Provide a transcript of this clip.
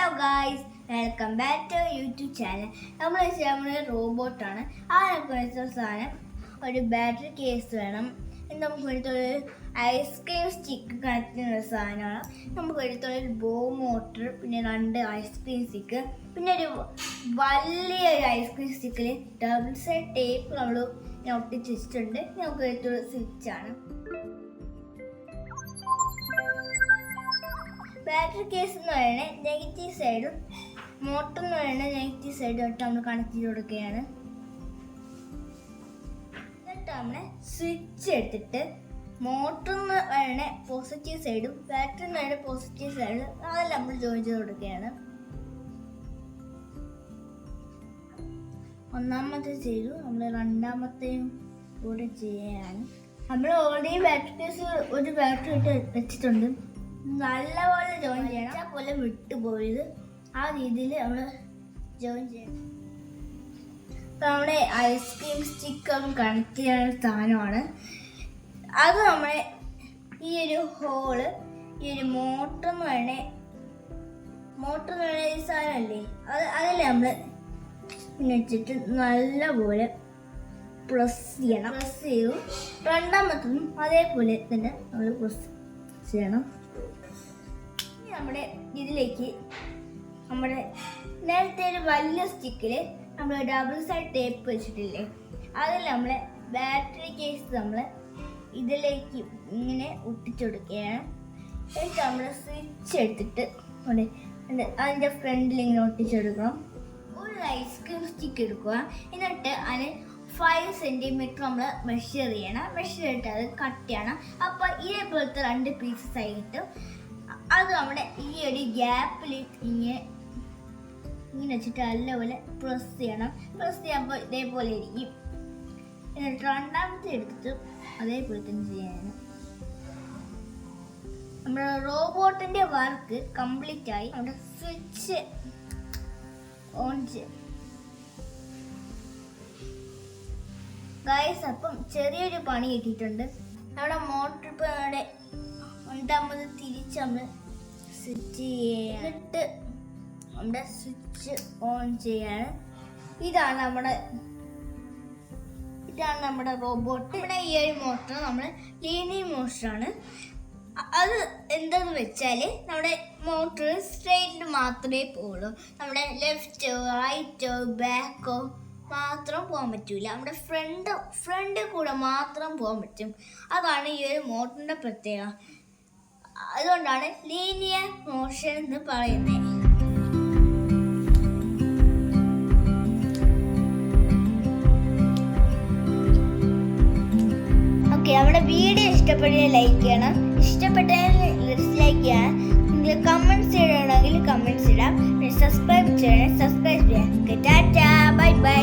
Hello guys, welcome back to YouTube channel. നമ്മൾ റോബോട്ടാണ്. അതിനൊക്കെ സാധനം ഒരു ബാറ്ററി കേസ് വേണം. നമുക്ക് എടുത്തൊരു ഐസ്ക്രീം സ്റ്റിക്ക് കണക്ട് ചെയ്യുന്ന സാധനമാണ്. നമുക്ക് എടുത്തൊരു ബോ മോട്ടർ, പിന്നെ 2 ഐസ്ക്രീം സ്റ്റിക്ക്, പിന്നെ ഒരു വലിയൊരു ഐസ്ക്രീം സ്റ്റിക്കിൽ ഡബിൾ സൈഡ് ടേപ്പ് നമ്മൾ ഒട്ടിച്ച് വെച്ചിട്ടുണ്ട്. നമുക്ക് എടുത്തൊരു സ്വിച്ചാണ്. ബാറ്ററി കേസ് എന്ന് പറയുന്നത് നെഗറ്റീവ് സൈഡും മോട്ടർ എന്ന് പറയുന്നത് നെഗറ്റീവ് സൈഡും ആയിട്ട് നമ്മൾ കണക്ട് ചെയ്ത് കൊടുക്കുകയാണ്. എന്നിട്ട് നമ്മൾ സ്വിച്ച് എടുത്തിട്ട് മോട്ടർ എന്ന് പറയുന്ന പോസിറ്റീവ് സൈഡും ബാറ്ററി എന്ന് പറയുന്ന പോസിറ്റീവ് സൈഡും അതെല്ലാം നമ്മൾ ജോയിൻ ചെയ്ത് കൊടുക്കുകയാണ്. ഒന്നാമത്തെ ചെയ്തു, നമ്മൾ രണ്ടാമത്തെയും കൂടെ ചെയ്യുകയാണ്. നമ്മൾ ഓൾറെഡി ബാറ്ററി കേസ് ഒരു ബാറ്ററി ഇട്ട് വെച്ചിട്ടുണ്ട്. നല്ലപോലെ ജോയിൻ ചെയ്യണം, പോലെ വിട്ടുപോയത് ആ രീതിയിൽ നമ്മൾ ജോയിൻ ചെയ്യണം. ഇപ്പം നമ്മുടെ ഐസ്ക്രീം സ്റ്റിക്കറും കണക്ട് ചെയ്യാനുള്ള സാധനമാണ് അത്. നമ്മളെ ഈ ഒരു ഹോള്, ഈ ഒരു മോട്ടർ എന്ന് പറയുന്ന ഈ സാധനമല്ലേ, അതിൽ നമ്മൾ വെച്ചിട്ട് നല്ലപോലെ പ്രസ് ചെയ്യണം. പ്രസ് ചെയ്തു രണ്ടാമത്തതും അതേപോലെ തന്നെ നമ്മൾ പ്രസ് ചെയ്യണം. നമ്മുടെ ഇതിലേക്ക് നമ്മുടെ നേരത്തെ ഒരു വലിയ സ്റ്റിക്കിൽ നമ്മൾ ഡബിൾ സൈഡ് ടേപ്പ് വെച്ചിട്ടില്ലേ, അതിൽ നമ്മൾ ബാറ്ററി കേസ് നമ്മൾ ഇതിലേക്ക് ഇങ്ങനെ ഒട്ടിച്ചു കൊടുക്കുകയാണ്. എന്നിട്ട് നമ്മൾ സ്വിച്ച് എടുത്തിട്ട് അതിൻ്റെ ഫ്രണ്ടിൽ ഇങ്ങനെ ഒട്ടിച്ചെടുക്കണം. ഒരു ഐസ്ക്രീം സ്റ്റിക്ക് എടുക്കുക, എന്നിട്ട് അതിന് 5 സെൻറ്റിമീറ്റർ നമ്മൾ മെഷർ ചെയ്യണം. മെഷർ ചെയ്തിട്ട് അത് കട്ട് ചെയ്യണം. അപ്പോൾ ഇതേപോലത്തെ 2 പീസസ് ആയി കിട്ടും. അത് നമ്മുടെ ഈ ഒരു ഗ്യാപ്പിൽ ഇങ്ങനെ വെച്ചിട്ട് നല്ലപോലെ പ്രസ് ചെയ്യണം. പ്രസ് ചെയ്യുമ്പോൾ ഇതേപോലെ ഇരിക്കും. എന്നിട്ട് രണ്ടാമത്തെ എടുത്തിട്ട് അതേപോലെ തന്നെ ചെയ്യണം. നമ്മുടെ റോബോട്ടിൻ്റെ വർക്ക് കംപ്ലീറ്റ് ആയി. നമ്മുടെ സ്വിച്ച് ഓൺ ചെയ്യും ഗൈസ്. അപ്പം ചെറിയൊരു പണി കിട്ടിയിട്ടുണ്ട്. നമ്മുടെ മോട്ടർ ഇപ്പോൾ നമ്മുടെ രണ്ടാമത് തിരിച്ച് നമ്മൾ സ്വിച്ച് ചെയ്തിട്ട് നമ്മുടെ സ്വിച്ച് ഓൺ ചെയ്യാണ്. ഇതാണ് നമ്മുടെ റോബോട്ട്. ഇവിടെ ഈ ഒരു മോട്ടർ നമ്മൾ ലീനിയർ മോട്ടറാണ്. അത് എന്താന്ന് വെച്ചാൽ നമ്മുടെ മോട്ടർ സ്ട്രെയിറ്റിൽ മാത്രമേ പോകുള്ളൂ. നമ്മുടെ ലെഫ്റ്റോ റൈറ്റോ ബാക്കോ മാത്രം പോകാൻ പറ്റൂല. നമ്മുടെ ഫ്രണ്ട് കൂടെ മാത്രം പോകാൻ പറ്റും. അതാണ് ഈ ഒരു മോട്ടറിൻ്റെ പ്രത്യേകത. അതുകൊണ്ടാണ് ലീനിയർ മോഷൻ എന്ന് പറയുന്നത്. ഓക്കെ, നമ്മുടെ വീഡിയോ ഇഷ്ടപ്പെട്ടാൽ ലൈക്ക് ചെയ്യണം. ഇഷ്ടപ്പെട്ടാൽ ഡിസ്ലൈക്ക് ചെയ്യണം. നിങ്ങൾ കമൻറ്റ്സ് ചെയ്യണമെങ്കിൽ കമൻറ്റ്സ് ഇടാം. സബ്സ്ക്രൈബ് ചെയ്യണം. സബ്സ്ക്രൈബ് ചെയ്യാം. Tata, bye bye.